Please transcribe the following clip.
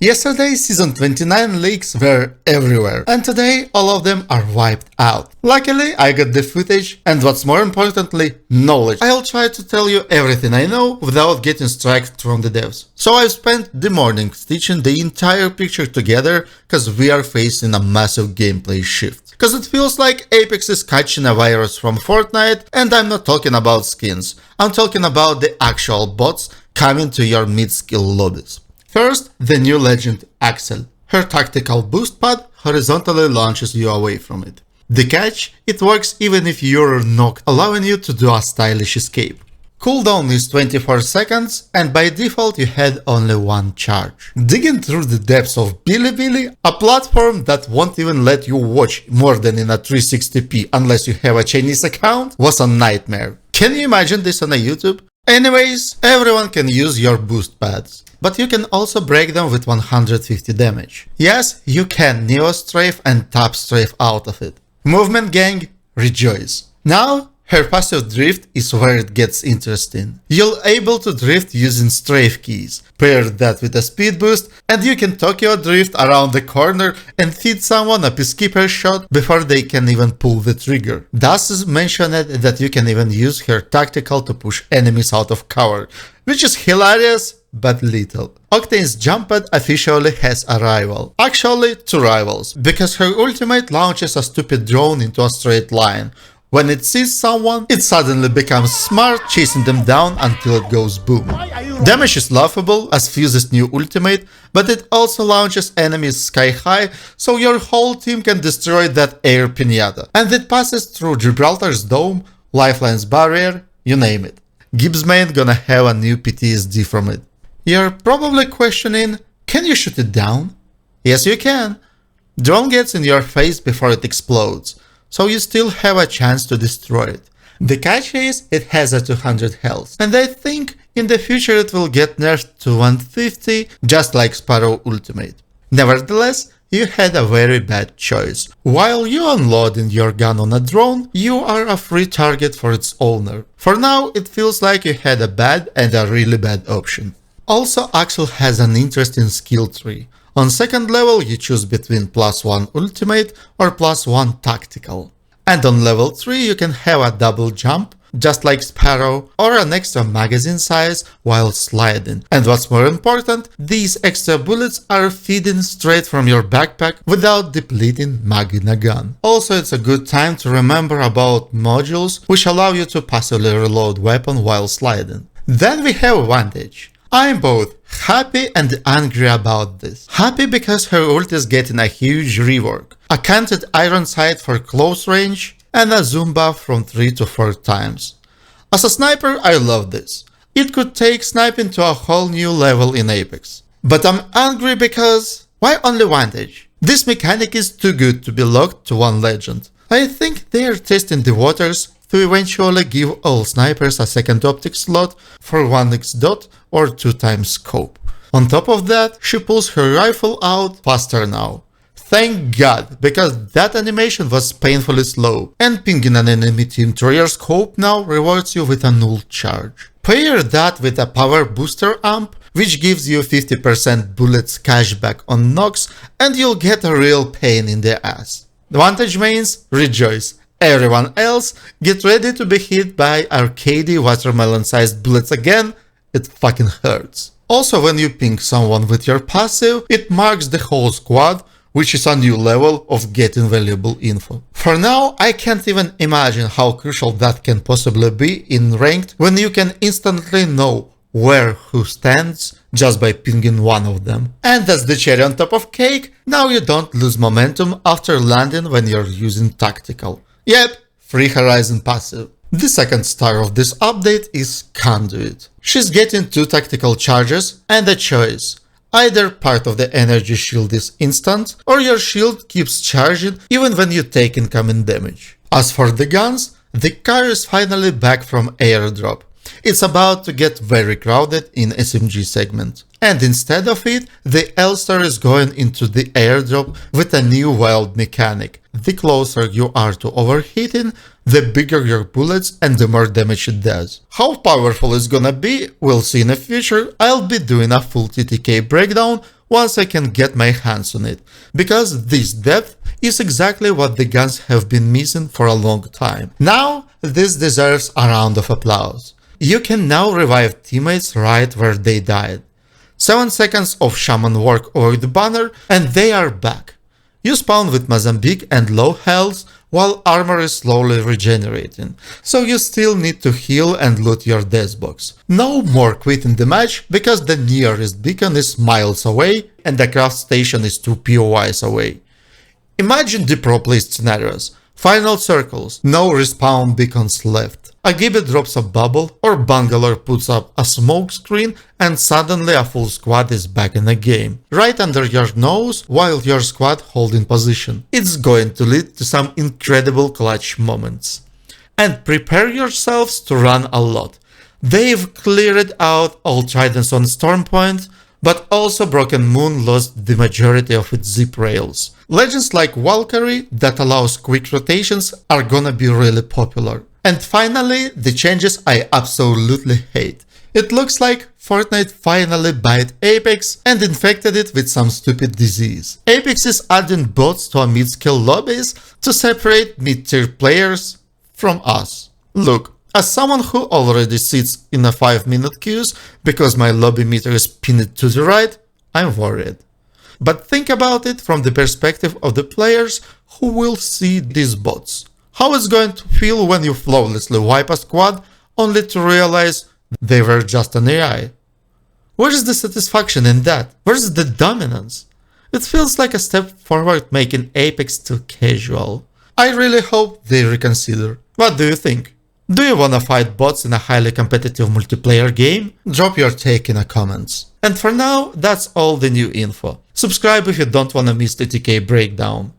Yesterday, Season 29 leaks were everywhere, and today all of them are wiped out. Luckily, I got the footage, and what's more importantly, knowledge. I'll try to tell you everything I know without getting struck from the devs. So I've spent the morning stitching the entire picture together, cause we are facing a massive gameplay shift. Cause it feels like Apex is catching a virus from Fortnite, and I'm not talking about skins. I'm talking about the actual bots coming to your mid-skill lobbies. First, the new legend Axel. Her tactical boost pad horizontally launches you away from it. The catch? It works even if you're knocked, allowing you to do a stylish escape. Cooldown is 24 seconds, and by default you had only one charge. Digging through the depths of Bilibili, a platform that won't even let you watch more than in a 360p unless you have a Chinese account, was a nightmare. Can you imagine this on a YouTube? Anyways, everyone can use your boost pads, but you can also break them with 150 damage. Yes, you can Neo Strafe and Tap Strafe out of it. Movement Gang, rejoice. Now, her passive drift is where it gets interesting. You're able to drift using strafe keys. Pair that with a speed boost, and you can Tokyo drift around the corner and feed someone a peacekeeper shot before they can even pull the trigger. Thus is mentioned that you can even use her tactical to push enemies out of cover, which is hilarious but little. Octane's jump pad officially has a rival. Actually, two rivals, because her ultimate launches a stupid drone into a straight line. When it sees someone, it suddenly becomes smart, chasing them down until it goes boom. Damage is laughable as Fuse's new ultimate, but it also launches enemies sky high, so your whole team can destroy that air piñata. And it passes through Gibraltar's dome, Lifeline's barrier, you name it. Gibbsman gonna have a new PTSD from it. You're probably questioning, can you shoot it down? Yes, you can. Drone gets in your face before it explodes, so you still have a chance to destroy it. The catch is, it has a 200 health, and I think in the future it will get nerfed to 150, just like Sparrow Ultimate. Nevertheless, you had a very bad choice. While you unloading your gun on a drone, you are a free target for its owner. For now, it feels like you had a bad and a really bad option. Also, Axel has an interesting skill tree. On second level, you choose between +1 ultimate or +1 tactical. And on level 3, you can have a double jump, just like Sparrow, or an extra magazine size while sliding. And what's more important, these extra bullets are feeding straight from your backpack without depleting mag in a gun. Also, it's a good time to remember about modules, which allow you to passively reload weapon while sliding. Then we have Vantage. I'm both happy and angry about this. Happy because her ult is getting a huge rework, a canted iron sight for close range, and a zoom buff from 3 to 4 times. As a sniper, I love this. It could take sniping to a whole new level in Apex. But I'm angry because why only Vantage? This mechanic is too good to be locked to one legend. I think they are testing the waters to eventually give all snipers a second optic slot for 1x dot or 2 times scope. On top of that, she pulls her rifle out faster now. Thank God, because that animation was painfully slow, and pinging an enemy team through your scope now rewards you with a null charge. Pair that with a power booster amp, which gives you 50% bullets cashback on knocks, and you'll get a real pain in the ass. Vantage mains, rejoice. Everyone else, get ready to be hit by arcadey watermelon-sized bullets again, it fucking hurts. Also, when you ping someone with your passive, it marks the whole squad, which is a new level of getting valuable info. For now, I can't even imagine how crucial that can possibly be in ranked when you can instantly know where who stands just by pinging one of them. And as the cherry on top of cake, now you don't lose momentum after landing when you're using tactical. Yep, Free Horizon passive. The second star of this update is Conduit. She's getting 2 tactical charges and a choice. Either part of the energy shield is instant, or your shield keeps charging even when you take incoming damage. As for the guns, the car is finally back from airdrop. It's about to get very crowded in SMG segment. And instead of it, the L-Star is going into the airdrop with a new wild mechanic. The closer you are to overheating, the bigger your bullets and the more damage it does. How powerful it's gonna be, we'll see in the future. I'll be doing a full TTK breakdown once I can get my hands on it, because this depth is exactly what the guns have been missing for a long time. Now, this deserves a round of applause. You can now revive teammates right where they died. 7 seconds of shaman work over the banner and they are back. You spawn with Mozambique and low health while armor is slowly regenerating, so you still need to heal and loot your death box. No more quitting the match because the nearest beacon is miles away and the craft station is 2 POIs away. Imagine the pro play scenarios. Final circles, no respawn beacons left. A Gibby drops a bubble or Bangalore puts up a smoke screen and suddenly a full squad is back in the game, right under your nose while your squad holding position. It's going to lead to some incredible clutch moments. And prepare yourselves to run a lot. They've cleared out all tridents on Stormpoint, but also Broken Moon lost the majority of its zip rails. Legends like Valkyrie that allows quick rotations are gonna be really popular. And finally, the changes I absolutely hate. It looks like Fortnite finally bit Apex and infected it with some stupid disease. Apex is adding bots to a mid-skill lobbies to separate mid-tier players from us. Look, as someone who already sits in a 5-minute queues because my lobby meter is pinned to the right, I'm worried. But think about it from the perspective of the players who will see these bots. How it's going to feel when you flawlessly wipe a squad only to realize they were just an AI. Where is the satisfaction in that? Where is the dominance? It feels like a step forward making Apex too casual. I really hope they reconsider. What do you think? Do you wanna fight bots in a highly competitive multiplayer game? Drop your take in the comments. And for now, that's all the new info. Subscribe if you don't wanna miss the TK breakdown.